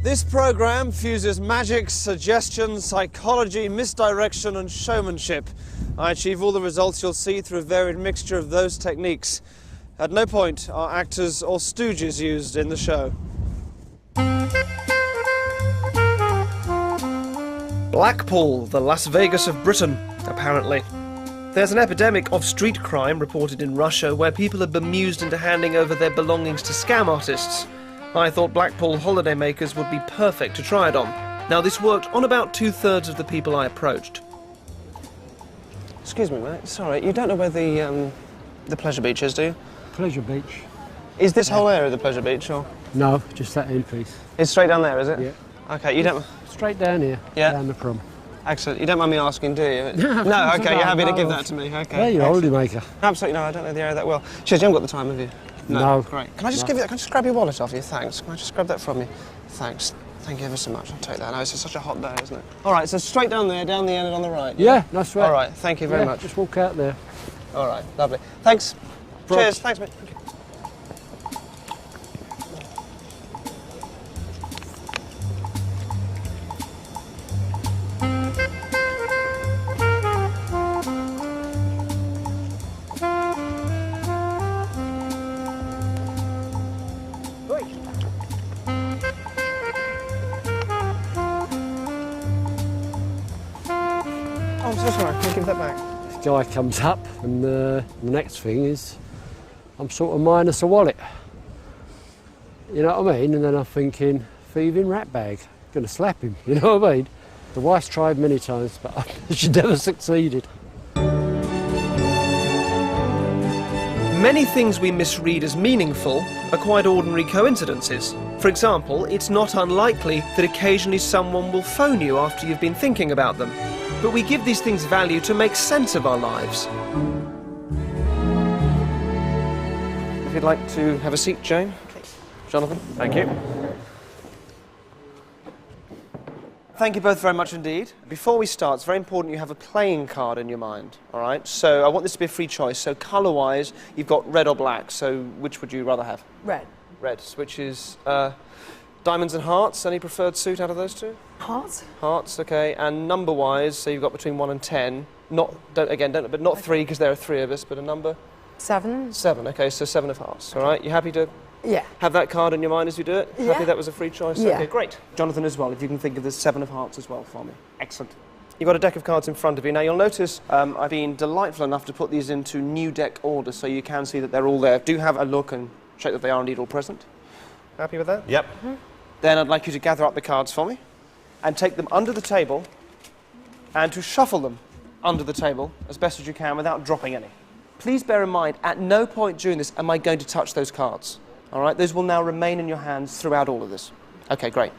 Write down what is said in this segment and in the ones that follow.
This program fuses magic, suggestion, psychology, misdirection and showmanship. I achieve all the results you'll see through a varied mixture of those techniques. At no point are actors or stooges used in the show. Blackpool, the Las Vegas of Britain, apparently. There's an epidemic of street crime reported in Russia where people are bemused into handing over their belongings to scam artists. I thought Blackpool holidaymakers would be perfect to try it on. Now, this worked on about 2/3 of the people I approached. Excuse me, mate. Sorry, you don't know where the pleasure beach is, do you? Pleasure beach. Is this whole area the pleasure beach, or...? No, just that end piece. It's straight down there, is it? Yeah. Okay, you don't... Straight down here, down the prom. Excellent. You don't mind me asking, do you? No, okay, you're happy to give that to me. Okay. Yeah, you're a holidaymaker. Absolutely, no, I don't know the area that well. Cheers, you haven't got the time, have you? No. Great. Can I just give you that? Can I just grab your wallet off you? Thanks. Can I just grab that from you? Thanks. Thank you ever so much. I'll take that. No, it's such a hot day, isn't it? All right, so straight down there, down the end and on the right. Yeah, that's right. All right, thank you very much. Just walk out there. All right, lovely. Thanks. Cheers. Thanks, mate. Thank you. Oh, I'm so sorry. Can you give that back? This guy comes up and the next thing is I'm sort of minus a wallet. You know what I mean? And then I'm thinking, thieving rat bag. Gonna slap him, you know what I mean? The wife's tried many times, but she never succeeded. Many things we misread as meaningful are quite ordinary coincidences. For example, it's not unlikely that occasionally someone will phone you after you've been thinking about them. But we give these things value to make sense of our lives. If you'd like to have a seat, Jane. Jonathan. Thank you. Thank you both very much indeed. Before we start, it's very important you have a playing card in your mind, all right? So I want this to be a free choice. So colour-wise, you've got red or black. So which would you rather have? Red. Red, which is diamonds and hearts. Any preferred suit out of those two? Hearts. Hearts, okay. And number-wise, so you've got between 1 and 10. But not 3, because there are 3 of us, but a number? 7. 7, okay, so 7 of hearts, all right? You happy to have that card in your mind as you do it? Yeah. Happy that was a free choice? Yeah. Okay, great. Jonathan as well, if you can think of the 7 of hearts as well for me. Excellent. You've got a deck of cards in front of you. Now, you'll notice I've been delightful enough to put these into new deck order so you can see that they're all there. Do have a look and check that they are indeed all present. Happy with that? Yep. Mm-hmm. Then I'd like you to gather up the cards for me and take them under the table and to shuffle them under the table as best as you can without dropping any. Please bear in mind, at no point during this am I going to touch those cards. All right? Those will now remain in your hands throughout all of this. Okay, great.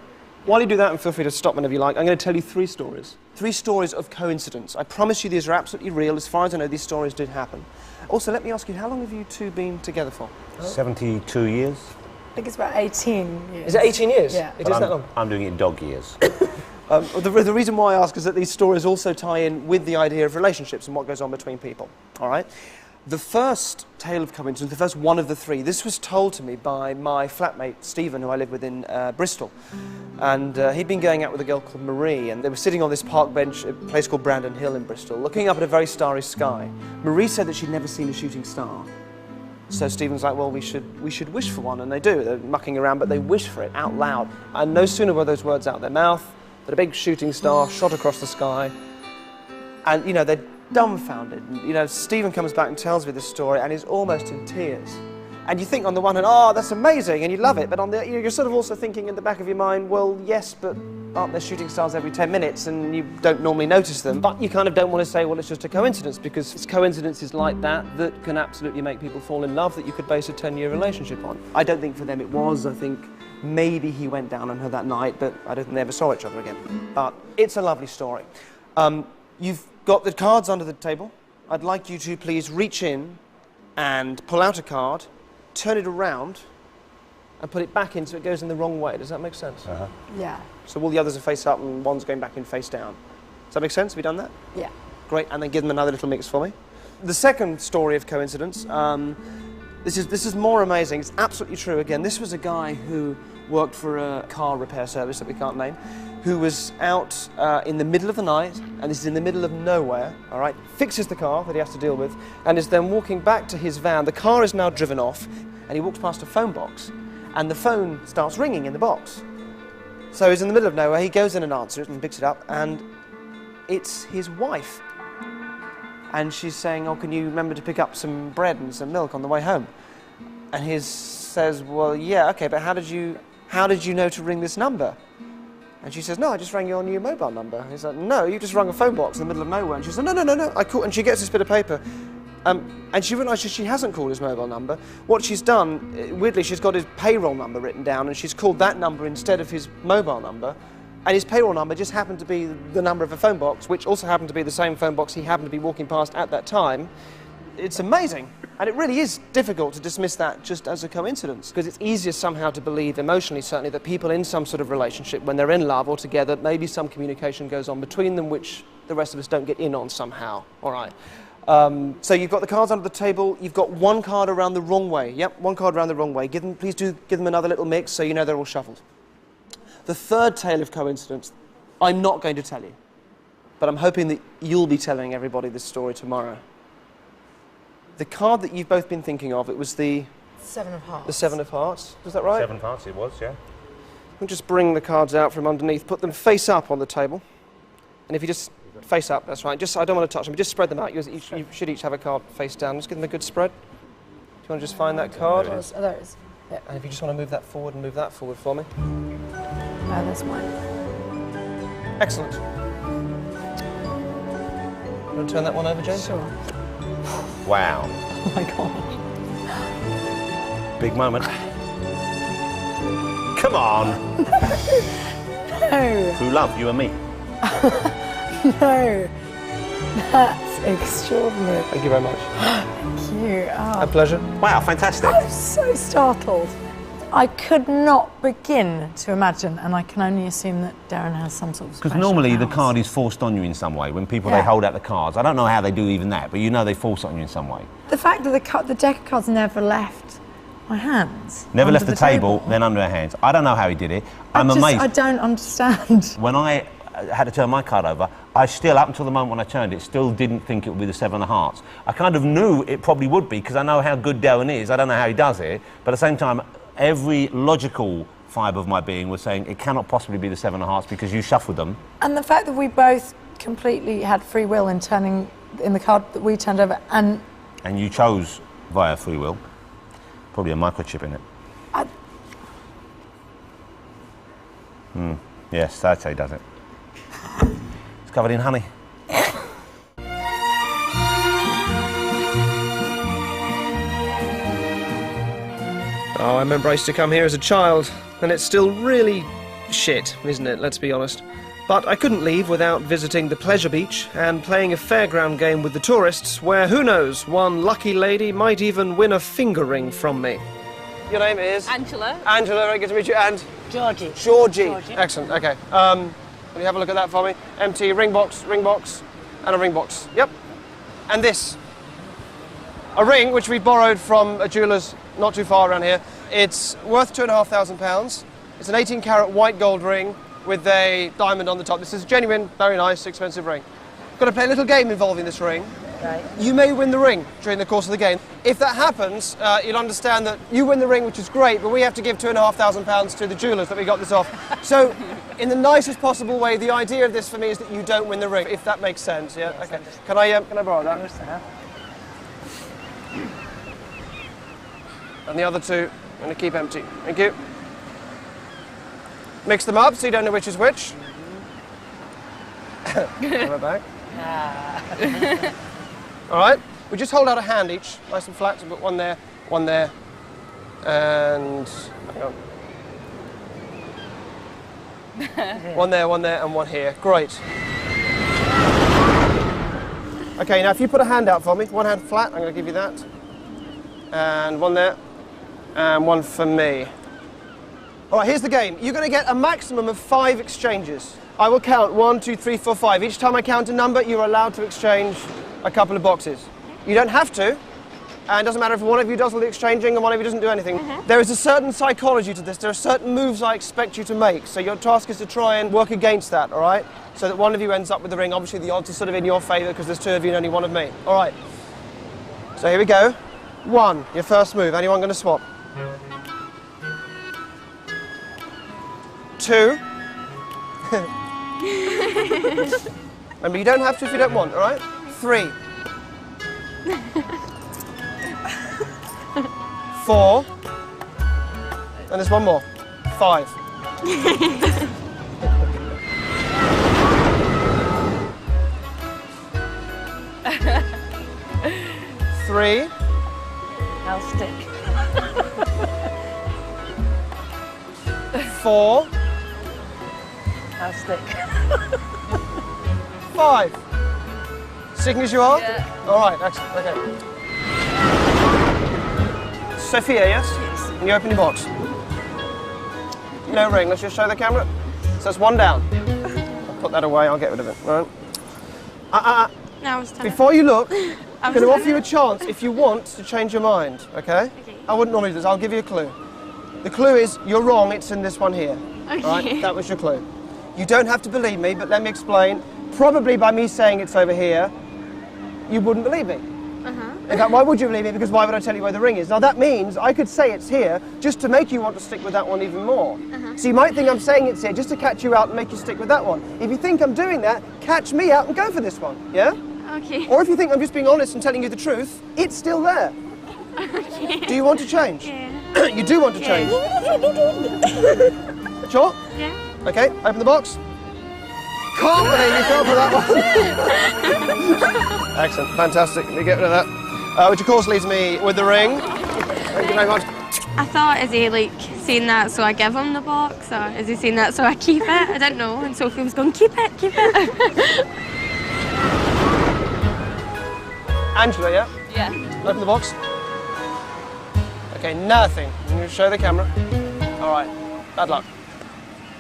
While you do that, and feel free to stop whenever you like, I'm going to tell you 3 stories. 3 stories of coincidence. I promise you these are absolutely real. As far as I know, these stories did happen. Also, let me ask you, how long have you two been together for? 72 years. I think it's about 18 years. Is it 18 years? Yeah. It is that long? I'm doing it in dog years. The reason why I ask is that these stories also tie in with the idea of relationships and what goes on between people, all right? The first tale of coincidence, the first one of the 3, this was told to me by my flatmate, Stephen, who I live with in Bristol. And he'd been going out with a girl called Marie, and they were sitting on this park bench at a place called Brandon Hill in Bristol, looking up at a very starry sky. Marie said that she'd never seen a shooting star. So Stephen's like, well, we should wish for one, and they do. They're mucking around, but they wish for it out loud. And no sooner were those words out of their mouth than a big shooting star shot across the sky. And, you know, they're dumbfounded. You know, Stephen comes back and tells me this story, and he's almost in tears. And you think on the one hand, oh, that's amazing, and you love it, but on the, you're sort of also thinking in the back of your mind, well, yes, but aren't there shooting stars every 10 minutes, and you don't normally notice them? But you kind of don't want to say, well, it's just a coincidence, because it's coincidences like that that can absolutely make people fall in love that you could base a 10-year relationship on. I don't think for them it was. I think maybe he went down on her that night, but I don't think they ever saw each other again. But it's a lovely story. You've got the cards under the table. I'd like you to please reach in and pull out a card, turn it around, and put it back in so it goes in the wrong way. Does that make sense? Uh-huh. Yeah. So all the others are face up and one's going back in face down. Does that make sense? Have you done that? Yeah. Great, and then give them another little mix for me. The second story of coincidence, this is more amazing. It's absolutely true. Again, this was a guy who worked for a car repair service that we can't name, who was out in the middle of the night, and this is in the middle of nowhere, all right, fixes the car that he has to deal with, and is then walking back to his van. The car is now driven off, and he walks past a phone box, and the phone starts ringing in the box. So he's in the middle of nowhere, he goes in and answers it and picks it up, and it's his wife. And she's saying, oh, can you remember to pick up some bread and some milk on the way home? And he says, well, yeah, okay, but how did you know to ring this number? And she says, no, I just rang your new mobile number. And he's like, no, you just rung a phone box in the middle of nowhere. And she says, no, I called. And she gets this bit of paper. And she realises she hasn't called his mobile number. What she's done, weirdly, she's got his payroll number written down, and she's called that number instead of his mobile number. And his payroll number just happened to be the number of a phone box, which also happened to be the same phone box he happened to be walking past at that time. It's amazing. And it really is difficult to dismiss that just as a coincidence, because it's easier somehow to believe, emotionally certainly, that people in some sort of relationship, when they're in love or together, maybe some communication goes on between them which the rest of us don't get in on somehow. All right. So you've got the cards under the table. You've got one card around the wrong way. Yep, one card around the wrong way. Please do give them another little mix so you know they're all shuffled. The third tale of coincidence, I'm not going to tell you, but I'm hoping that you'll be telling everybody this story tomorrow. The card that you've both been thinking of, it was the... Seven of Hearts. The Seven of Hearts, was that right? 7 parts it was, yeah. We'll just bring the cards out from underneath, put them face up on the table. And if you just face up, that's right. Just, I don't want to touch them, just spread them out. You should each have a card face down. Just give them a good spread. Do you want to just find that card? Oh, there it is. Yeah. And if you just want to move that forward and move that forward for me. Oh, that's mine. Excellent. Want to turn that one over, Jane? Sure. Wow. Oh my God. Big moment. Come on. No. Through love, you and me. No. That's extraordinary. Thank you very much. Thank you. Oh. A pleasure. Wow, fantastic. I'm so startled. I could not begin to imagine, and I can only assume that Derren has some sort of Because special normally the powers. card is forced on you in some way. When people, Yeah. they hold out the cards. I don't know how they do even that, but you know they force it on you in some way. The fact that the deck of cards never left my hands. Never under left the table, then under her hands. I don't know how he did it. I'm amazed. I don't understand. When I had to turn my card over, I still, up until the moment when I turned it, still didn't think it would be the Seven of Hearts. I kind of knew it probably would be, because I know how good Derren is. I don't know how he does it, but at the same time, every logical fibre of my being was saying it cannot possibly be the Seven of Hearts because you shuffled them. And the fact that we both completely had free will in turning in the card that we turned over, and you chose via free will. Probably a microchip in it. Yes, that's how he does it. It's covered in honey. Oh, I remember I used to come here as a child, and it's still really shit, isn't it? Let's be honest. But I couldn't leave without visiting the pleasure beach and playing a fairground game with the tourists, where, who knows, one lucky lady might even win a finger ring from me. Your name is? Angela. Angela, very good to meet you. And? Georgie. Georgie. Excellent, okay. Will you have a look at that for me? Empty ring box, and a ring box. Yep. And this. A ring which we borrowed from a jeweller's not too far around here. It's worth £2,500. It's an 18-carat white gold ring with a diamond on the top. This is a genuine, very nice, expensive ring. Got to play a little game involving this ring. Right. You may win the ring during the course of the game. If that happens, you'll understand that you win the ring, which is great, but we have to give £2,500 to the jewellers that we got this off. So, in the nicest possible way, the idea of this for me is that you don't win the ring, if that makes sense. Yeah. Yes, Okay. Can I borrow that? Yes, sir. And the other two, I'm going to keep empty. Thank you. Mix them up so you don't know which is which. Right back. All right. We just hold out a hand each, nice and flat. So put one there, and hang on. One there, and one here. Great. Okay. Now, if you put a hand out for me, one hand flat, I'm going to give you that, and one there. And one for me. All right, here's the game. You're going to get a maximum of 5 exchanges. I will count 1, 2, 3, 4, 5. Each time I count a number, you're allowed to exchange a couple of boxes. You don't have to, And it doesn't matter if one of you does all the exchanging and one of you doesn't do anything. There is a certain psychology to this. There are certain moves I expect you to make. So your task is to try and work against that, all right? So that one of you ends up with the ring. Obviously, the odds are sort of in your favour because there's 2 of you and only 1 of me. All right. So here we go. 1, your first move. Anyone going to swap? 2. Remember, you don't have to if you don't want, all right? 3. 4. And there's 1 more. 5. 3. I'll stick. 4. I'll stick. 5. Sticking as you are? Yeah. All right, excellent, okay. Sophia, yes? Yes. Can you open your box? No ring, let's just show the camera. So that's 1 down. I'll put that away, I'll get rid of it, all right? No, I was telling. Before you look, I I'm was going to offer telling. you a chance if you want to change your mind, okay? Okay. I wouldn't normally do this, I'll give you a clue. The clue is, you're wrong, it's in this one here. Okay. All right, that was your clue. You don't have to believe me, but let me explain. Probably by me saying it's over here, you wouldn't believe me. In fact, why would you believe me? Because why would I tell you where the ring is? Now that means I could say it's here just to make you want to stick with that one even more. So you might think I'm saying it's here just to catch you out and make you stick with that one. If you think I'm doing that, catch me out and go for this one, yeah? Okay. Or if you think I'm just being honest and telling you the truth, it's still there. Okay. Do you want to change? Yeah. You do want to change? Sure? Yeah. Okay, open the box. Can't believe you fell for that one. Excellent, fantastic. Let me get rid of that. Which of course leaves me with the ring. Thank you very much. I thought, is he like saying that so I give him the box, or is he saying that so I keep it? I don't know. And Sophie was going, keep it, keep it. Angela, yeah? Yeah. Open the box. Okay, nothing. I'm going to show the camera. All right, bad luck.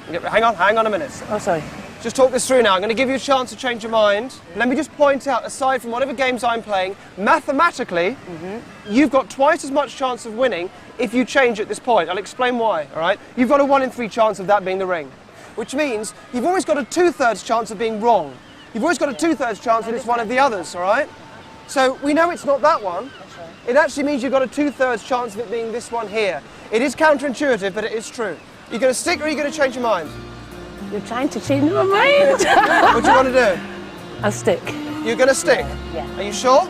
Hang on a minute. Oh, sorry. Just talk this through now. I'm going to give you a chance to change your mind. Let me just point out, aside from whatever games I'm playing, mathematically, you've got twice as much chance of winning if you change at this point. I'll explain why, all right? You've got a 1 in 3 chance of that being the ring, which means you've always got a 2/3 chance of being wrong. You've always got a 2/3 chance that it's one of the others, all right? So we know it's not that one. It actually means you've got a 2/3 chance of it being this one here. It is counterintuitive, but it is true. You're going to stick or are you going to change your mind? You're trying to change my mind. What do you want to do? I'll stick. You're going to stick? Yeah. Are you sure?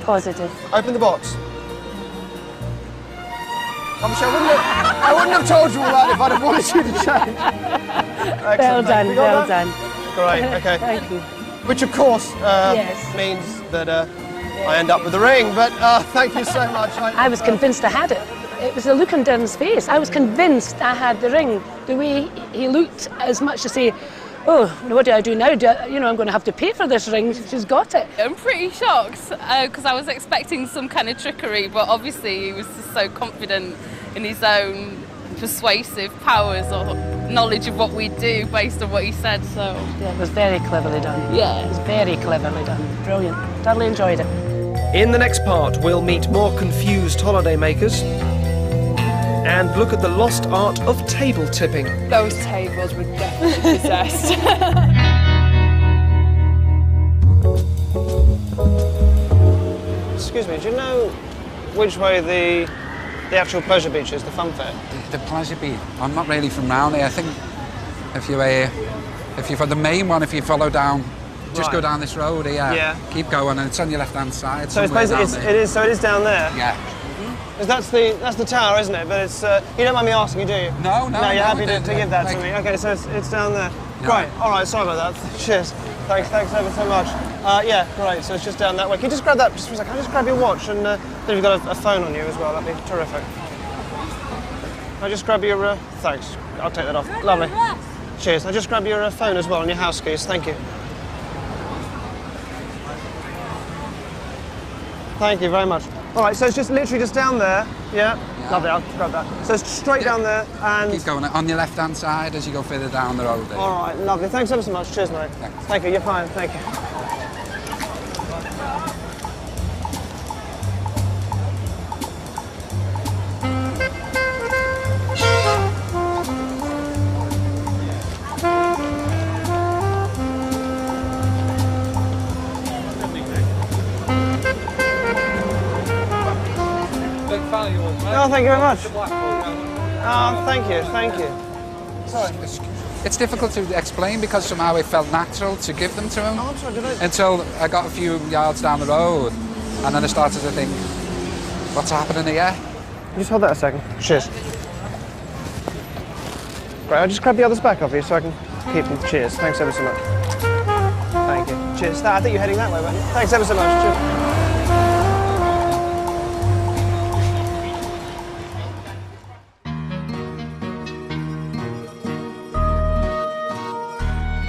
Positive. Open the box. Obviously, I wouldn't have told you all that if I'd have wanted you to change. Excellent. Well done, You got well that? done. Great, okay. Thank you. Which, of course, Yes. means that I end up with the ring, but thank you so much. I was convinced I had it. It was the look on Derren's face. I was convinced I had the ring. The way he looked, as much to say, oh, what do I do now? I'm going to have to pay for this ring. She's got it. I'm pretty shocked because I was expecting some kind of trickery, but obviously he was just so confident in his own persuasive powers or knowledge of what we do based on what he said, so... Yeah, it was very cleverly done. Yeah. It was very cleverly done. Brilliant. Thoroughly enjoyed it. In the next part, we'll meet more confused holidaymakers and look at the lost art of table tipping. Those tables were definitely possessed. Excuse me, do you know which way the actual pleasure beach is, the fun fair? The pleasure beach. I'm not really from round here. I think if you're for the main one, if you follow down, just go down this road here. Yeah. Keep going, and it's on your left-hand side. So it's somewhere basically down there. it is down there. Yeah. 'Cause that's the tower, isn't it? But it's you don't mind me asking, do you? No. No, you're happy no, to give that to like- me. Okay, so it's down there. No. Great. All right. Sorry about that. Cheers. Thanks ever so much. Yeah, great. So it's just down that way. Can you just grab that just for a second? Can I just grab your watch and then you've got a phone on you as well. That'd be terrific. Can I just grab your thanks. I'll take that off. Lovely. Cheers. I'll just grab your phone as well and your house keys. Thank you. Thank you very much. All right, so it's just literally just down there. Yeah. Lovely. I'll grab that. So it's straight down there and. Keep going on your left-hand side as you go further down the road there. All right, lovely. Thanks ever so much. Cheers, mate. Thanks. Thank you. You're fine. Thank you. Oh, thank you very much. Oh, thank you, thank you. Sorry. It's difficult to explain because somehow it felt natural to give them to him. Oh, I'm sorry, did I? Until I got a few yards down the road, and then I started to think, what's happening here? Just hold that a second. Cheers. Great, I'll just grab the others back off you so I can keep them. Cheers. Thanks ever so much. Thank you. Cheers. I think you're heading that way, weren't you? Thanks ever so much. Cheers.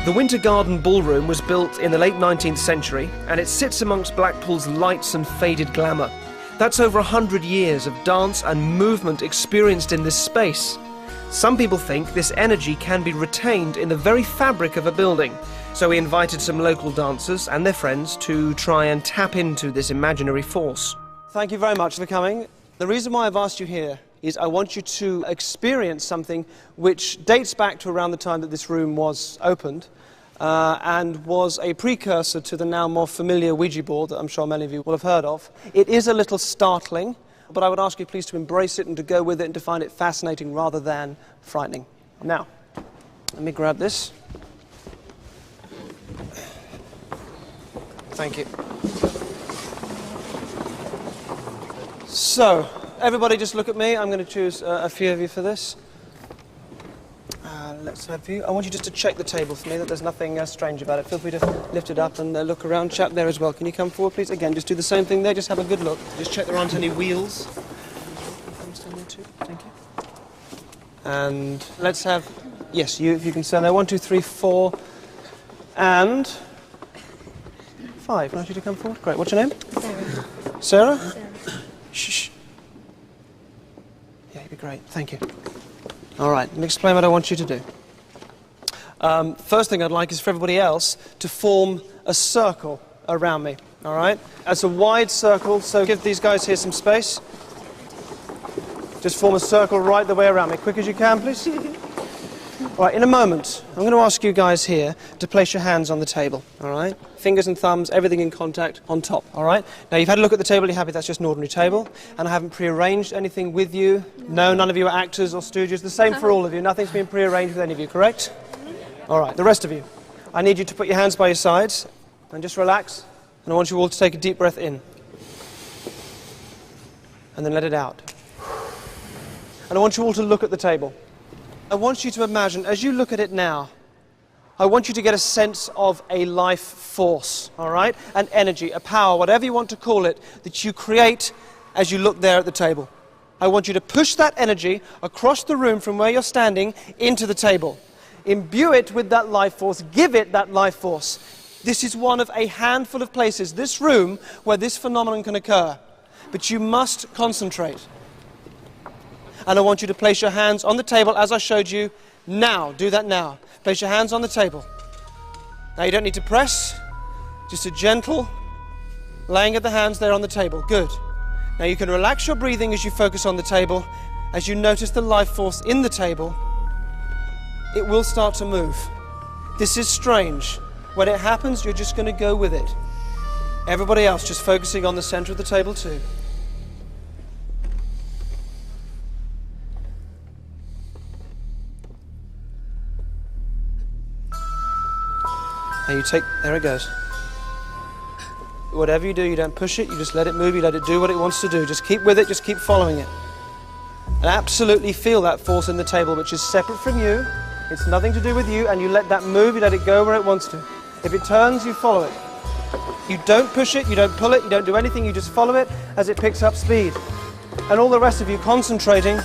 The Winter Garden Ballroom was built in the late 19th century, and it sits amongst Blackpool's lights and faded glamour. That's over 100 years of dance and movement experienced in this space. Some people think this energy can be retained in the very fabric of a building, so we invited some local dancers and their friends to try and tap into this imaginary force. Thank you very much for coming. The reason why I've asked you here is I want you to experience something which dates back to around the time that this room was opened and was a precursor to the now more familiar Ouija board that I'm sure many of you will have heard of. It is a little startling, but I would ask you please to embrace it and to go with it and to find it fascinating rather than frightening. Now, let me grab this. Thank you. So, everybody just look at me. I'm going to choose a few of you for this. Let's have you. I want you just to check the table for me, that there's nothing strange about it. Feel free to lift it up and look around. Chap there as well. Can you come forward, please? Again, just do the same thing there. Just have a good look. Just check there aren't any wheels. Stand there too. Thank you. And let's have... Yes, you, if you can stand there. 1, 2, 3, 4, and 5. Can I ask you to come forward? Great. What's your name? Sarah. Sarah? Sarah. Shh. Yeah, you'd be great. Thank you. All right, let me explain what I want you to do. First thing I'd like is for everybody else to form a circle around me, all right? It's a wide circle, so give these guys here some space. Just form a circle right the way around me. Quick as you can, please. All right, in a moment, I'm going to ask you guys here to place your hands on the table, all right? Fingers and thumbs, everything in contact on top, all right? Now, you've had a look at the table, you're happy that's just an ordinary table, and I haven't prearranged anything with you. No, none of you are actors or stooges. The same for all of you. Nothing's been prearranged with any of you, correct? All right, the rest of you. I need you to put your hands by your sides and just relax, and I want you all to take a deep breath in. And then let it out. And I want you all to look at the table. I want you to imagine, as you look at it now, I want you to get a sense of a life force, all right? An energy, a power, whatever you want to call it, that you create as you look there at the table. I want you to push that energy across the room from where you're standing into the table. Imbue it with that life force, give it that life force. This is one of a handful of places, this room, where this phenomenon can occur. But you must concentrate. And I want you to place your hands on the table as I showed you now. Do that now. Place your hands on the table. Now you don't need to press, just a gentle laying of the hands there on the table. Good. Now you can relax your breathing as you focus on the table. As you notice the life force in the table, it will start to move. This is strange. When it happens, you're just going to go with it. Everybody else just focusing on the center of the table too. And you take, there it goes. Whatever you do, you don't push it, you just let it move, you let it do what it wants to do. Just keep with it, just keep following it. And absolutely feel that force in the table, which is separate from you. It's nothing to do with you, and you let that move, you let it go where it wants to. If it turns, you follow it. You don't push it, you don't pull it, you don't do anything, you just follow it as it picks up speed. And all the rest of you concentrating,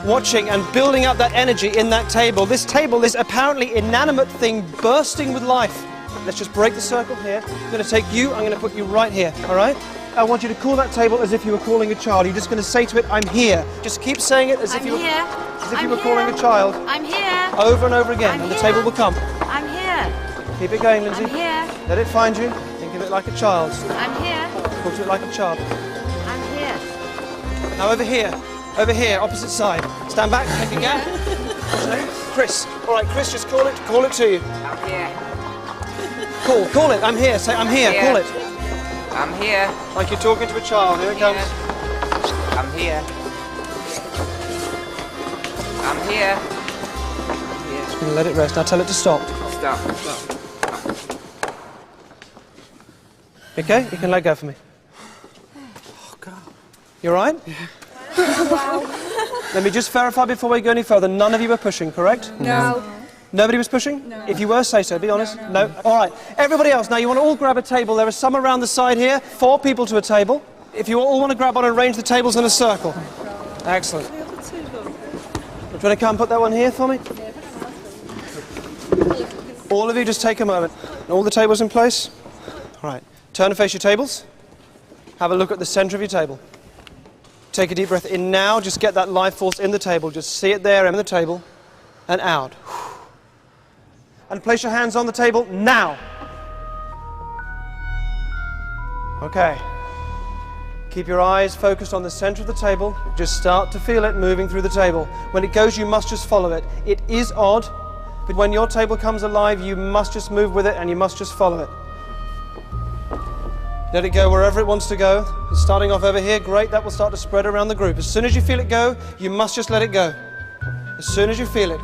watching and building up that energy in that table. This table, this apparently inanimate thing bursting with life. Let's just break the circle here. I'm going to take you, I'm going to put you right here, all right? I want you to call that table as if you were calling a child. You're just going to say to it, I'm here. Just keep saying it as if you were calling a child. I'm here. Over and over again, and the table will come. I'm here. Keep it going, Lindsay. I'm here. Let it find you. Think of it like a child. I'm here. Talk to it like a child. I'm here. Now over here, opposite side. Stand back, take a gap. What's your name? Chris. All right, Chris, just call it to you. I'm here. Call it. I'm here. Say, I'm here. Call it. I'm here. Like you're talking to a child. Here it comes. I'm here. I'm here. Just going to let it rest. Now tell it to stop. Stop. Okay, you can let go for me. Oh, God. You all right? Yeah. Wow. Let me just verify before we go any further. None of you were pushing, correct? No. Nobody was pushing? No. If you were, say so, be honest. No? All right. Everybody else, now you want to all grab a table. There are some around the side here. 4 people to a table. If you all want to grab one and arrange the tables in a circle. Excellent. Do you want to come put that one here for me? All of you just take a moment. All the tables in place? All right. Turn and face your tables. Have a look at the centre of your table. Take a deep breath in now. Just get that life force in the table. Just see it there in the table and out. And place your hands on the table now. Okay. Keep your eyes focused on the centre of the table. Just start to feel it moving through the table. When it goes, you must just follow it. It is odd, but when your table comes alive, you must just move with it and you must just follow it. Let it go wherever it wants to go. It's starting off over here, great, that will start to spread around the group. As soon as you feel it go, you must just let it go. As soon as you feel it.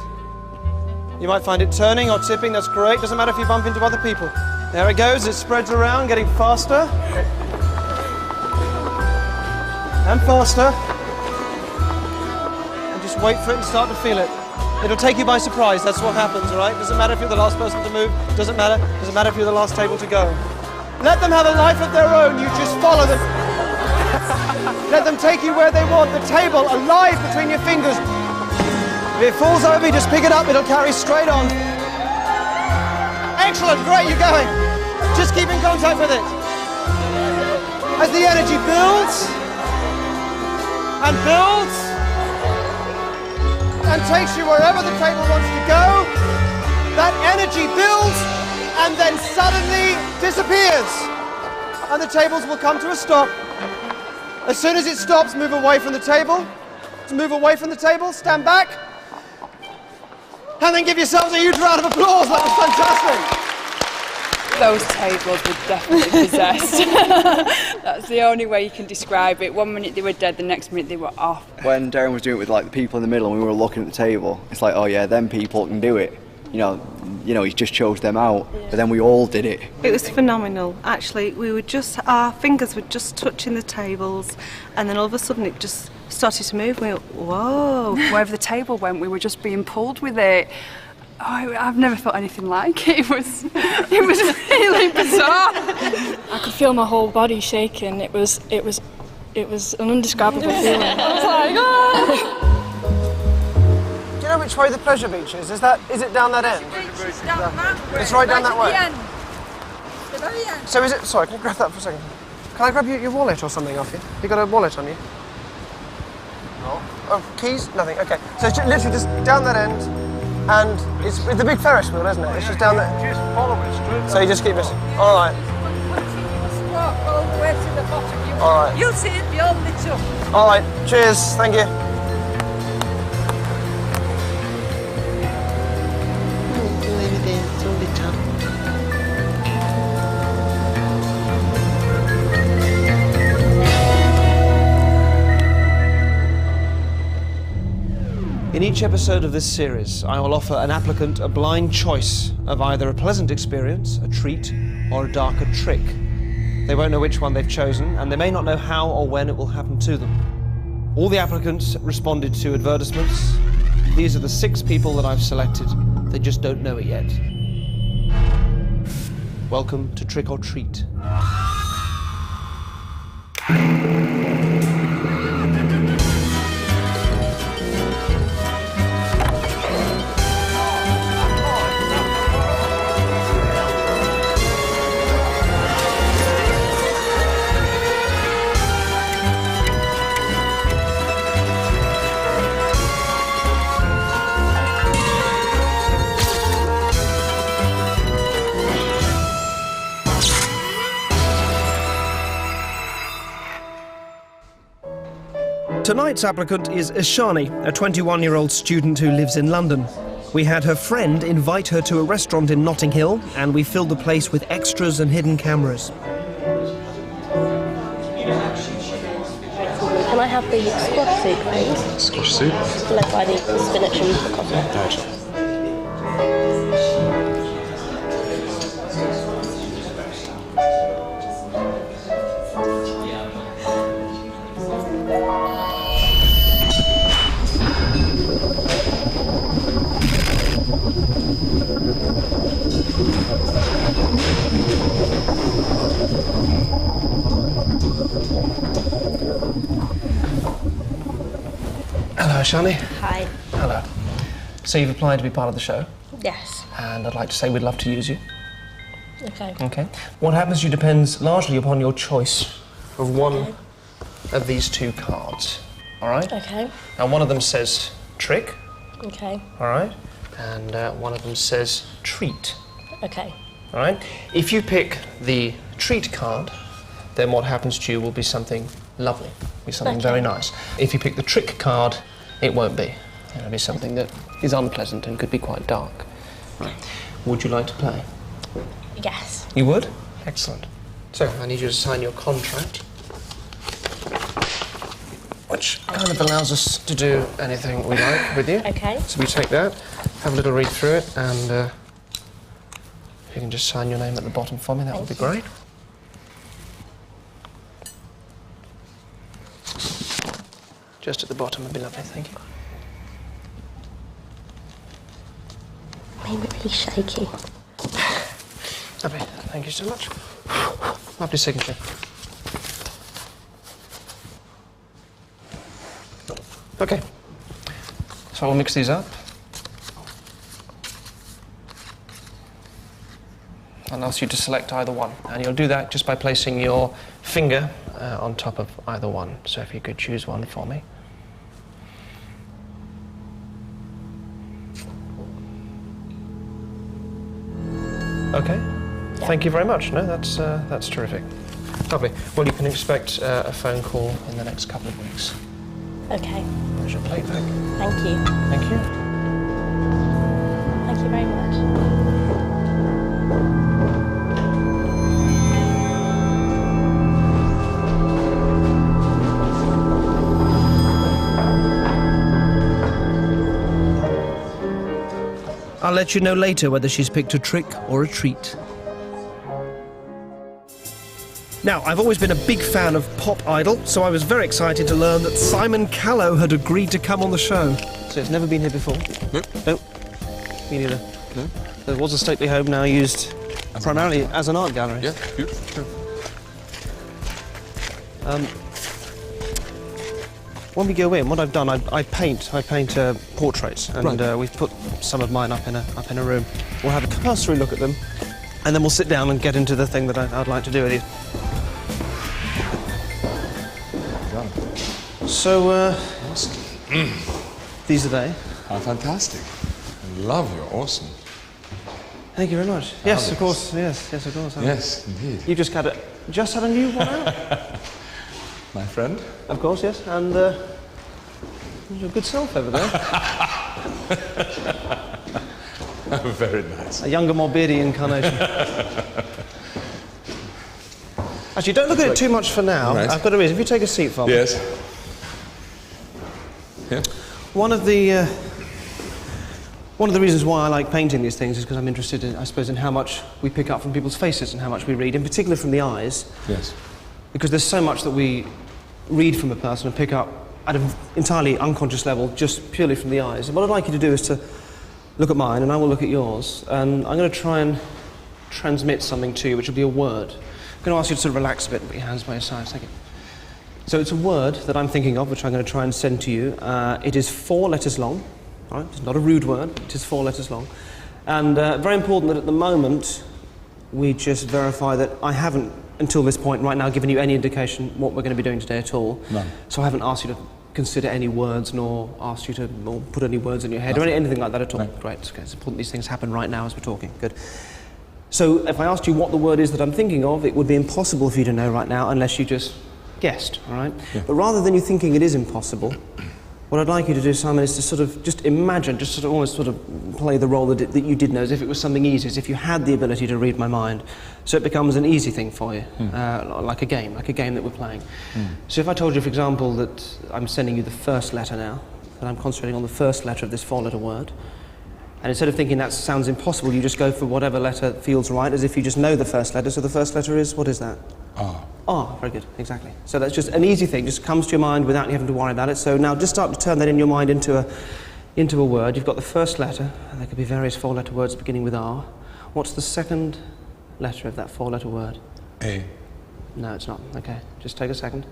You might find it turning or tipping, that's great, doesn't matter if you bump into other people. There it goes, it spreads around, getting faster. And faster. And just wait for it and start to feel it. It'll take you by surprise, that's what happens, all right? Doesn't matter if you're the last person to move, doesn't matter if you're the last table to go. Let them have a life of their own, you just follow them. Let them take you where they want, the table alive between your fingers. If it falls over, you just pick it up, it'll carry straight on. Excellent, great, you're going. Just keep in contact with it. As the energy builds, and builds, and takes you wherever the table wants to go, that energy builds, and then suddenly disappears. And the tables will come to a stop. As soon as it stops, move away from the table. To move away from the table, stand back. And then give yourselves a huge round of applause. That was fantastic. Those tables were definitely possessed. That's the only way you can describe it. 1 minute they were dead, the next minute they were off. When Derren was doing it with like the people in the middle and we were looking at the table, it's like, oh yeah, them people can do it. You know, he just chose them out, but then we all did it. It was phenomenal. Actually, our fingers were just touching the tables, and then all of a sudden it just started to move. We went, whoa. Wherever the table went, we were just being pulled with it. Oh, I've never felt anything like it. It was really bizarre. I could feel my whole body shaking. It was an indescribable feeling. I was like, ah! Do you know which way the pleasure beach is? Is it down that end? It's down that way. It's right down that way. The very end. So is it? Sorry, can you grab that for a second? Can I grab your wallet or something off you? You got a wallet on you? No. Oh, keys? Nothing. Okay. So it's literally just down that end, and it's the big Ferris wheel, isn't it? It's just down there. Just follow it straight. So you just keep it. All right. Walk all the way to the bottom. All right. You'll see it be all lit up. All right. Cheers. Thank you. In each episode of this series, I will offer an applicant a blind choice of either a pleasant experience, a treat, or a darker trick. They won't know which one they've chosen, and they may not know how or when it will happen to them. All the applicants responded to advertisements. These are the 6 people that I've selected. They just don't know it yet. Welcome to Trick or Treat. Tonight's applicant is Ishani, a 21-year-old student who lives in London. We had her friend invite her to a restaurant in Notting Hill, and we filled the place with extras and hidden cameras. Can I have the squash soup, please? Squash soup? Followed by the spinach and ricotta. Right. Hello, Shani. Hi. Hello. So you've applied to be part of the show, Yes. and I'd like to say we'd love to use you. Okay. Okay. What happens to you depends largely upon your choice of one of these two cards. All right? Okay. Now, one of them says trick. Okay. All right? And one of them says treat. Okay. All right? If you pick the treat card, then what happens to you will be something lovely, be something very nice. If you pick the trick card, it won't be. It'll be something that is unpleasant and could be quite dark. Right. Would you like to play? Yes. You would? Excellent. So, I need you to sign your contract, which kind of allows us to do anything we like with you. Okay. So we take that, have a little read through it, and if you can just sign your name at the bottom for me, that would be great. Just at the bottom would be lovely, thank you. Made me really shaky. Lovely, thank you so much. Lovely signature. Okay, so we'll mix these up. I'll ask you to select either one, and you'll do that just by placing your finger on top of either one. So if you could choose one for me. Okay, thank you very much. No, that's terrific. Lovely. Well, you can expect a phone call in the next couple of weeks. Okay. There's your plate back. Thank you. Thank you. Thank you very much. I'll let you know later whether she's picked a trick or a treat. Now, I've always been a big fan of Pop Idol, so I was very excited to learn that Simon Callow had agreed to come on the show. So it's never been here before? No. Me neither. No. There was a stately home, now used primarily as an art gallery. Yeah, beautiful. When we go in, what I've done, I paint portraits, and we've put some of mine up in a room. We'll have a cursory look at them, and then we'll sit down and get into the thing that I'd like to do with you. So, awesome. These are they. Oh, fantastic. I love you. Awesome. Thank you very much. Yes, of course. Yes, of course. Yes, indeed. You just had a new one out? My friend? Of course, yes. And your good self over there. Very nice. A younger, more beardy incarnation. Actually, don't look at it too much for now. Right. I've got a reason. If you take a seat for me. Yes. Yeah. One of the reasons why I like painting these things is because I'm interested in, I suppose, in how much we pick up from people's faces and how much we read, in particular from the eyes. Yes. Because there's so much that we read from a person and pick up at an entirely unconscious level, just purely from the eyes. And what I'd like you to do is to look at mine, and I will look at yours, and I'm going to try and transmit something to you, which will be a word. I'm going to ask you to sort of relax a bit and put your hands by your sides. Thank you. So it's a word that I'm thinking of, which I'm going to try and send to you. It is 4 letters long. All right? It's not a rude word. It is 4 letters long. And very important that at the moment we just verify that I haven't, until this point right now, given you any indication what we're going to be doing today at all. None. So I haven't asked you to consider any words, nor asked you to or put any words in your head, or anything like that at all. No. Great. Okay. It's important these things happen right now as we're talking. Good. So if I asked you what the word is that I'm thinking of, it would be impossible for you to know right now unless you just guessed, all right? Yeah. But rather than you thinking it is impossible, What I'd like you to do, Simon, is to sort of just imagine, just sort of almost sort of play the role that you did know, as if it was something easy, as if you had the ability to read my mind, so it becomes an easy thing for you, like a game that we're playing. So if I told you, for example, that I'm sending you the first letter now, that I'm concentrating on the first letter of this 4-letter word, and instead of thinking that sounds impossible, you just go for whatever letter feels right, as if you just know the first letter. So the first letter is, what is that? R. R, very good, exactly. So that's just an easy thing, just comes to your mind without you having to worry about it. So now just start to turn that in your mind into a word. You've got the first letter, and there could be various 4-letter words beginning with R. What's the second letter of that 4-letter word? A. No, it's not. Okay, just take a second.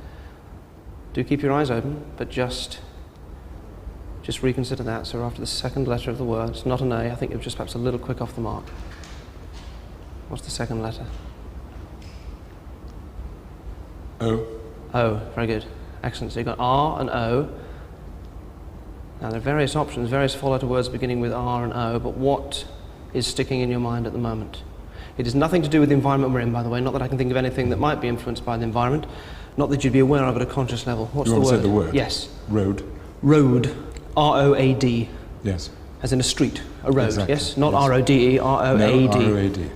Do keep your eyes open, but just reconsider that. So after the second letter of the word, it's not an A. I think it was just perhaps a little quick off the mark. What's the second letter? O. O, very good. Excellent. So you've got R and O. Now there are various options, various 4-letter words beginning with R and O, but what is sticking in your mind at the moment? It has nothing to do with the environment we're in, by the way. Not that I can think of anything that might be influenced by the environment. Not that you'd be aware of at a conscious level. What's you the want word? to say the word? Yes. Road. Road. R-O-A-D. Yes. As in a street, a road, Exactly. yes? Not Yes. R-O-D-E, R-O-A-D. No, R-O-A-D.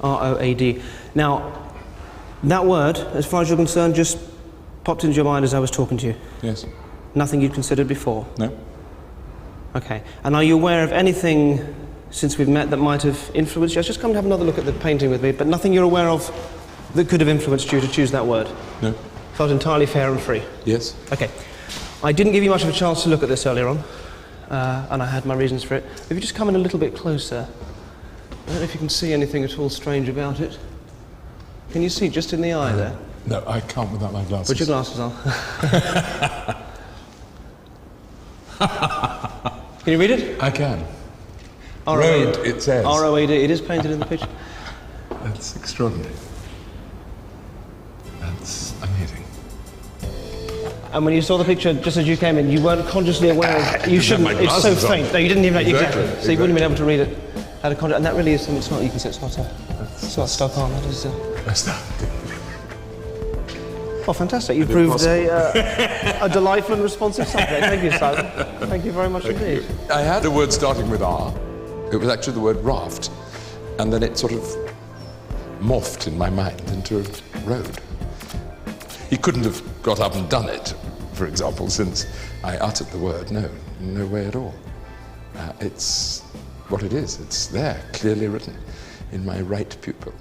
R-O-A-D. Now, that word, as far as you're concerned, just popped into your mind as I was talking to you? Yes. Nothing you'd considered before? No. Okay. And are you aware of anything since we've met that might have influenced you? Just come and have another look at the painting with me, but nothing you're aware of that could have influenced you to choose that word? No. Felt entirely fair and free? Yes. Okay. I didn't give you much of a chance to look at this earlier on, and I had my reasons for it. If you just come in a little bit closer, I don't know if you can see anything at all strange about it. Can you see just in the eye there? No, I can't without my glasses. Put your glasses on. Can you read it? I can. R-O-A-D. Road, it says. R-O-A-D. It is painted in the picture. That's extraordinary. That's amazing. And when you saw the picture just as you came in, you weren't consciously aware of... You shouldn't... It's so faint. No, you didn't even... Exactly. So you wouldn't have been able to read it. Had a and that really is something... It's not... You can see it's not stuck on. That is... Oh, fantastic. You proved a delightful and responsive subject. Thank you, Simon. Thank you very much indeed. I had a word starting with R. It was actually the word raft. And then it sort of morphed in my mind into a road. He couldn't have got up and done it, for example, since I uttered the word. No, no way at all. It's what it is. It's there, clearly written in my right pupil.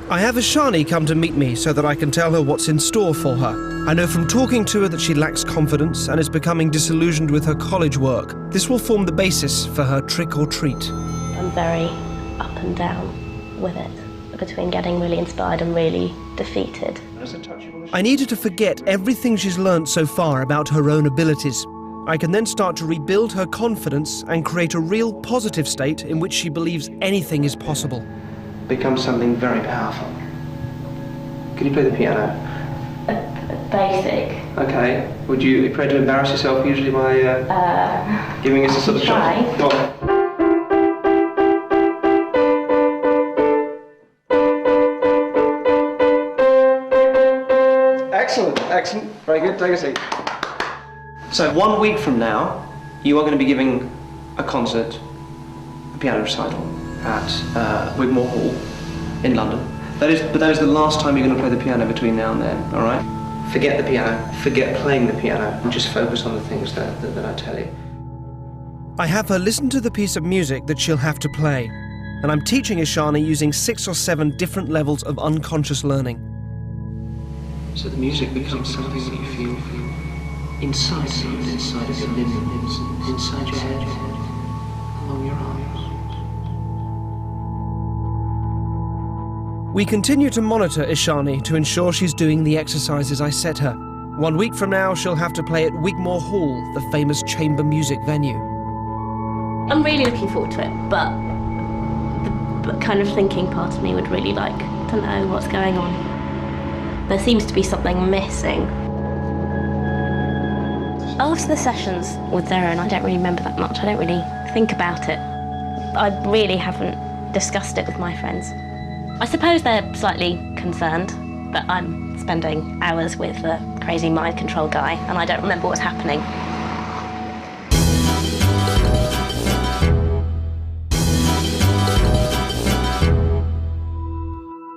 I have Ashani come to meet me so that I can tell her what's in store for her. I know from talking to her that she lacks confidence and is becoming disillusioned with her college work. This will form the basis for her trick or treat. I'm very up and down with it, between getting really inspired and really defeated. I need her to forget everything she's learnt so far about her own abilities. I can then start to rebuild her confidence and create a real positive state in which she believes anything is possible. Becomes something very powerful. Can you play the piano? Basic. Okay. Would you try to embarrass yourself usually by giving us a sort of shot? Go on. Excellent, excellent. Very good. Take a seat. So 1 week from now, you are going to be giving a concert, a piano recital at Wigmore Hall in London. But that is the last time you're going to play the piano between now and then, all right? Forget the piano, forget playing the piano, and just focus on the things that I tell you. I have her listen to the piece of music that she'll have to play, and I'm teaching Ashani using 6 or 7 different levels of unconscious learning. So the music becomes something that you feel inside of your limbs, inside your head, along your arms. We continue to monitor Ashani to ensure she's doing the exercises I set her. 1 week from now, she'll have to play at Wigmore Hall, the famous chamber music venue. I'm really looking forward to it, but the kind of thinking part of me would really like to know what's going on. There seems to be something missing. After the sessions with Derren, I don't really remember that much. I don't really think about it. I really haven't discussed it with my friends. I suppose they're slightly concerned but I'm spending hours with a crazy mind control guy and I don't remember what's happening.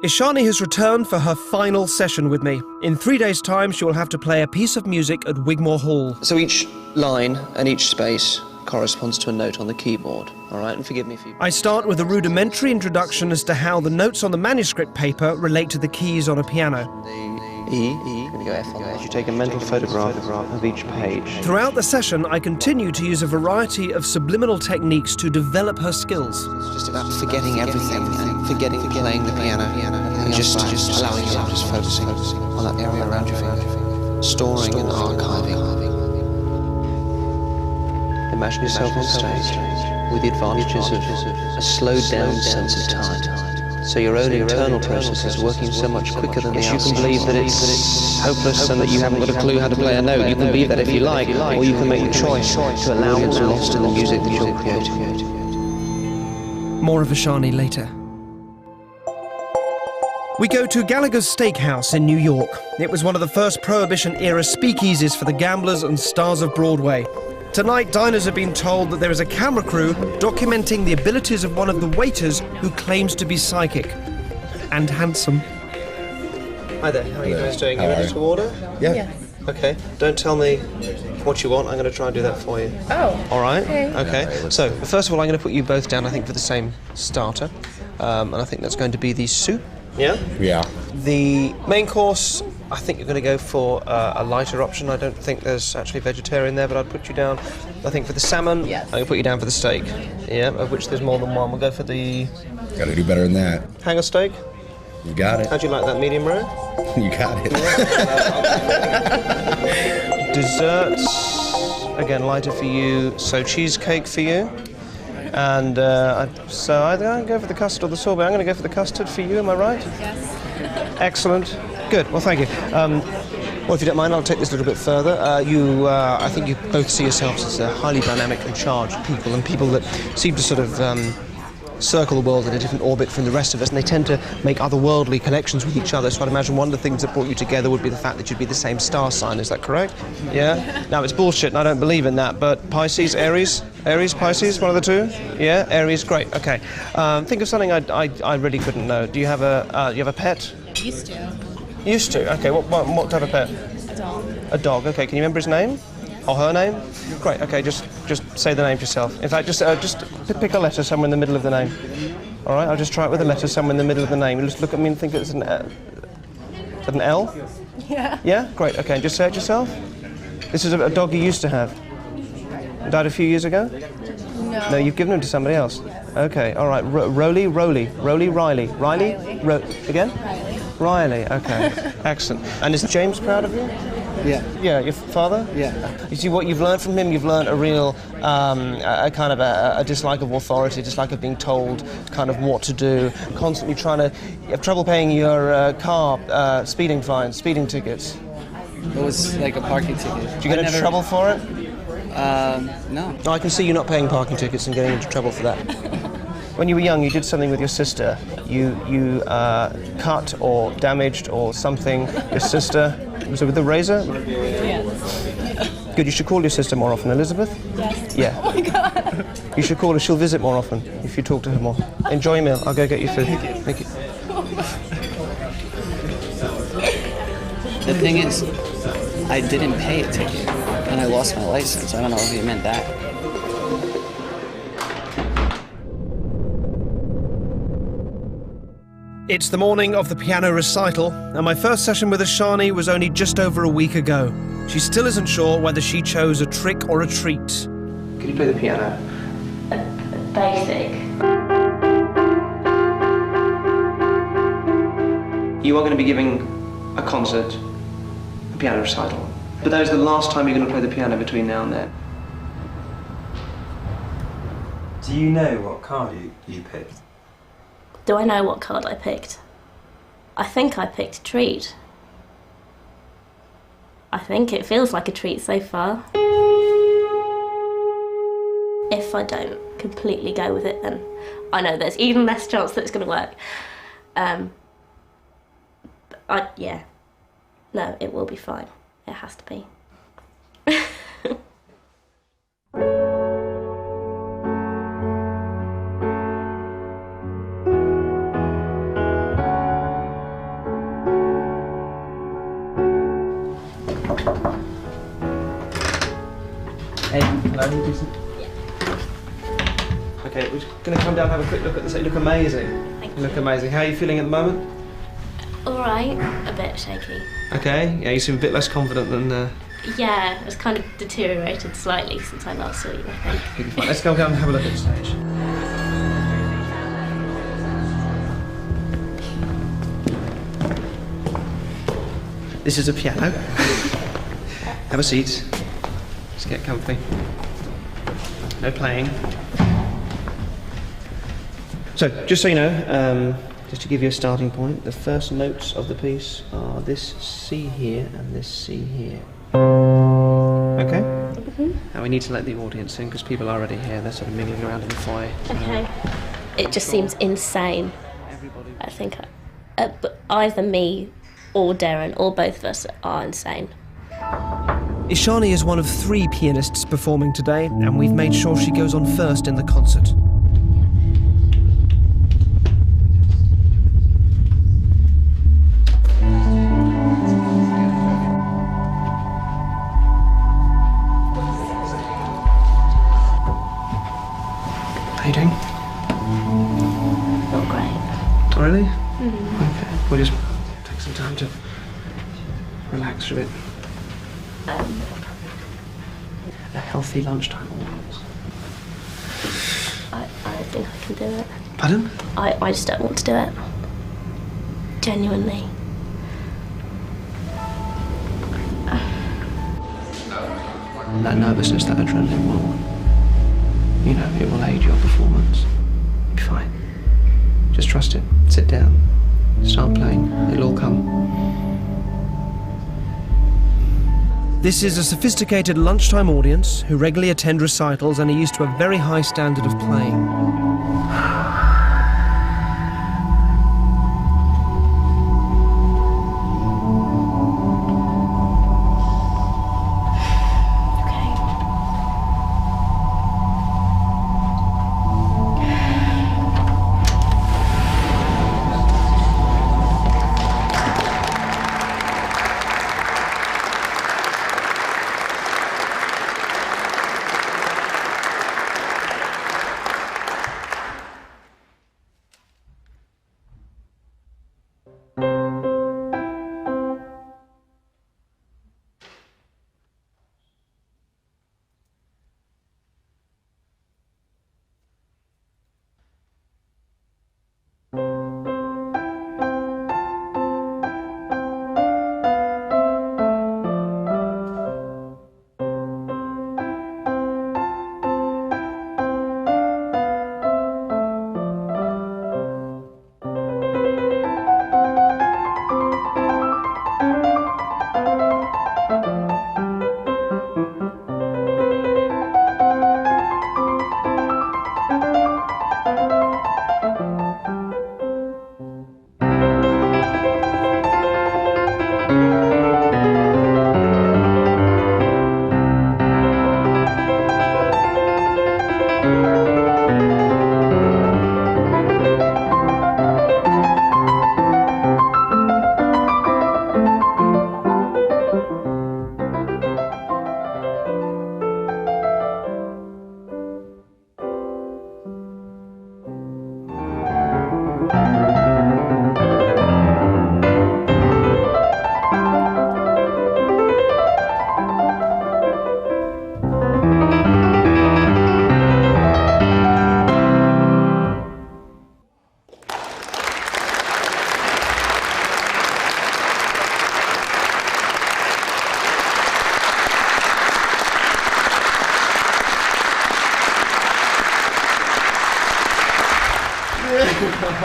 Ishani has returned for her final session with me. In 3 days' time, she will have to play a piece of music at Wigmore Hall. So each line and each space corresponds to a note on the keyboard, all right? And forgive me if you... I start with a rudimentary introduction as to how the notes on the manuscript paper relate to the keys on a piano. E, I'm going to go F on that. You take a mental photograph of each page. Throughout the session, I continue to use a variety of subliminal techniques to develop her skills. It's just about forgetting everything and forgetting playing the piano and just allowing yourself, just focusing on that area around your finger, storing and archiving. Imagine yourself on stage with the advantages of a slowed down sense of time. So your own internal process is working so much quicker than the outside. You can believe that it's hopeless and that you haven't got a clue how to play a note. You can believe that if you like, or you can make the choice to allow what's lost in the music that you're creating. More of Ishani later. We go to Gallagher's Steakhouse in New York. It was one of the first Prohibition-era speakeasies for the gamblers and stars of Broadway. Tonight, diners have been told that there is a camera crew documenting the abilities of one of the waiters who claims to be psychic and handsome. Hi there, how are you guys doing? You ready to order? Yeah. Yes. Okay, don't tell me what you want, I'm going to try and do that for you. Oh. All right? Okay. So, first of all, I'm going to put you both down, I think, for the same starter. And I think that's going to be the soup. Yeah? Yeah. The main course, I think you're going to go for a lighter option. I don't think there's actually vegetarian there, but I'd put you down, I think, for the salmon. Yes. I'm going to put you down for the steak. Yeah, of which there's more than one. We'll go for the... Got to do better than that. Hanger steak. You got it. How'd you like that, medium rare? You got it. Desserts, again, lighter for you. So cheesecake for you. And so I go for the custard or the sorbet. I'm going to go for the custard for you, am I right? Yes. Excellent. Good, well, thank you. Well, if you don't mind, I'll take this a little bit further. I think you both see yourselves as highly dynamic and charged people, and people that seem to sort of circle the world in a different orbit from the rest of us, and they tend to make otherworldly connections with each other. So I'd imagine one of the things that brought you together would be the fact that you'd be the same star sign. Is that correct? Yeah? Now, it's bullshit, and I don't believe in that, but Pisces, Aries? Aries, Pisces, one of the two? Yeah? Aries, great, okay. Think of something I really couldn't know. Do you have a pet? Used to. Used to? Okay, what type of pet? A dog. A dog, okay. Can you remember his name? Or her name? Great, okay, just say the name yourself. In fact, just pick a letter somewhere in the middle of the name. All right, I'll just try it with a letter somewhere in the middle of the name. You just look at me and think it's an L. Is that an L? Yeah. Yeah? Great, okay, and just say it yourself. This is a dog you used to have. Died a few years ago? No. No, you've given him to somebody else. Okay, all right, Riley? Riley? Again? Riley, okay, excellent. And is James proud of you? Yeah. Yeah, your father? Yeah. You see, what you've learned from him, you've learned a real, a kind of a dislike of authority, dislike of being told kind of what to do, constantly you have trouble paying your car speeding fines, speeding tickets. It was like a parking ticket. Do you get into trouble for it? No. No, I can see you not paying parking tickets and getting into trouble for that. When you were young, you did something with your sister. You cut or damaged or something your sister. Was it with a razor? Yes. Good, you should call your sister more often. Elizabeth? Yes. Yeah. Oh my God. You should call her. She'll visit more often if you talk to her more. Enjoy your meal. I'll go get you food. Thank you. The thing is, I didn't pay a ticket, and I lost my license. I don't know if you meant that. It's the morning of the piano recital, and my first session with Ishani was only just over a week ago. She still isn't sure whether she chose a trick or a treat. Can you play the piano? Basic. You are going to be giving a concert, a piano recital. But that is the last time you're going to play the piano between now and then. Do you know what card you picked? Do I know what card I picked? I think I picked treat. I think it feels like a treat so far. If I don't completely go with it, then I know there's even less chance that it's going to work. Yeah. No, it will be fine. It has to be. Hey, hello, decent? Yeah. Okay, we're just going to come down and have a quick look at this. You look amazing. Thank you. Look amazing. How are you feeling at the moment? All right, a bit shaky. Okay, yeah, you seem a bit less confident than... Yeah, it's kind of deteriorated slightly since I last saw you, I think. You'll be fine. Let's go down and have a look at the stage. This is a piano. Have a seat. Just get comfy. No playing. So, just so you know, just to give you a starting point, the first notes of the piece are this C here and this C here. Okay? Mm-hmm. And we need to let the audience in because people are already here. They're sort of mingling around in the foyer. Okay. It just seems insane. I think but either me or Derren or both of us are insane. Ishani is one of 3 pianists performing today, and we've made sure she goes on first in the concert. How are you doing? Not great. Oh, really? Mm-hmm. Okay, we'll just take some time to relax a bit. A healthy lunchtime audience. I think I can do it. Pardon? I just don't want to do it. Genuinely. That nervousness, that adrenaline will, you know, it will aid your performance. You'll be fine. Just trust it. Sit down. Start playing. It'll all come. This is a sophisticated lunchtime audience who regularly attend recitals and are used to a very high standard of playing.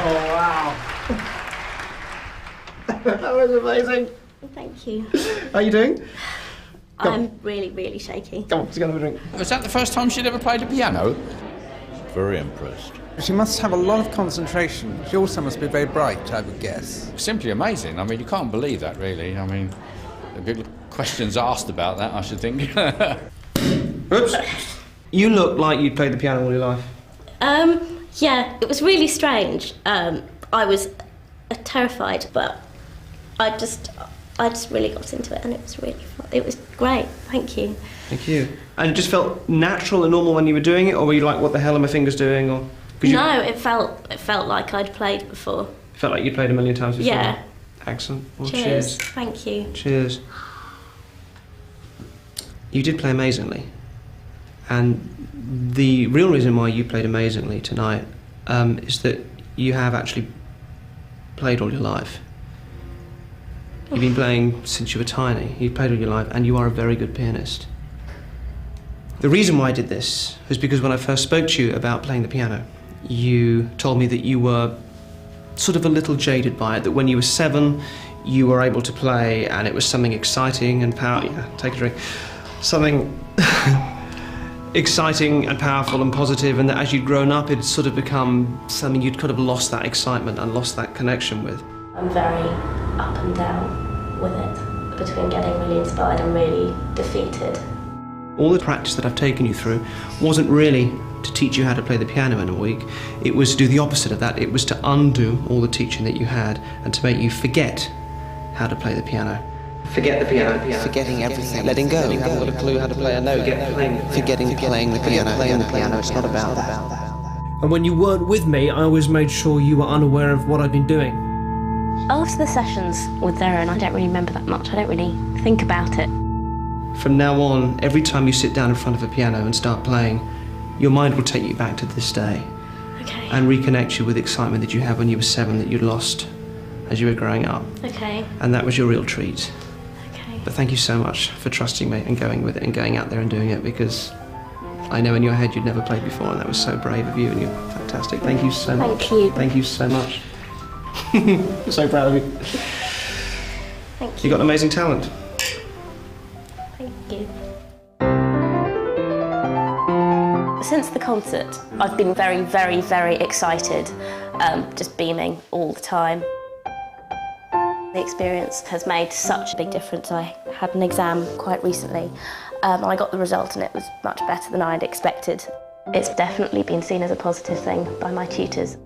Oh, wow. That was amazing. Thank you. How are you doing? I'm really, really shaky. Come on, let's go and have a drink. Was that the first time she'd ever played a piano? Very impressed. She must have a lot of concentration. She also must be very bright, I would guess. Simply amazing. I mean, you can't believe that, really. I mean, the good questions asked about that, I should think. Oops. You look like you'd played the piano all your life. Yeah, it was really strange. I was terrified, but I just really got into it, and it was really fun. It was great. Thank you. Thank you. And it just felt natural and normal when you were doing it, or were you like, what the hell are my fingers doing? Or no, it felt like I'd played before. It felt like you'd played a million times before. Yeah. Excellent. Well, cheers. Thank you. Cheers. You did play amazingly, and the real reason why you played amazingly tonight is that you have actually played all your life. You've been playing since you were tiny. You've played all your life, and you are a very good pianist. The reason why I did this was because when I first spoke to you about playing the piano, you told me that you were sort of a little jaded by it, that when you were 7, you were able to play, and it was something exciting and powerful. Yeah, take a drink. Something exciting and powerful and positive, and that as you'd grown up, it'd sort of become something you'd kind of lost that excitement and lost that connection with. I'm very up and down with it, between getting really inspired and really defeated. All the practice that I've taken you through wasn't really to teach you how to play the piano in a week. It was to do the opposite of that. It was to undo all the teaching that you had and to make you forget how to play the piano. Forget the piano. Forgetting everything, letting go. You haven't got a clue how to play a note. Forgetting playing the piano. It's not about that. And when you weren't with me, I always made sure you were unaware of what I'd been doing. After the sessions with Derren, I don't really remember that much. I don't really think about it. From now on, every time you sit down in front of a piano and start playing, your mind will take you back to this day. Okay. And reconnect you with excitement that you had when you were 7 that you'd lost as you were growing up. Okay. And that was your real treat. Okay. But thank you so much for trusting me and going with it and going out there and doing it, because I know in your head you'd never played before, and that was so brave of you, and you're fantastic. Thank you so much. Thank you. Thank you so much. So proud of you. Thank you. You've got amazing talent. Thank you. Since the concert, I've been very, very, very excited, just beaming all the time. The experience has made such a big difference. I had an exam quite recently, and I got the result, and it was much better than I had expected. It's definitely been seen as a positive thing by my tutors.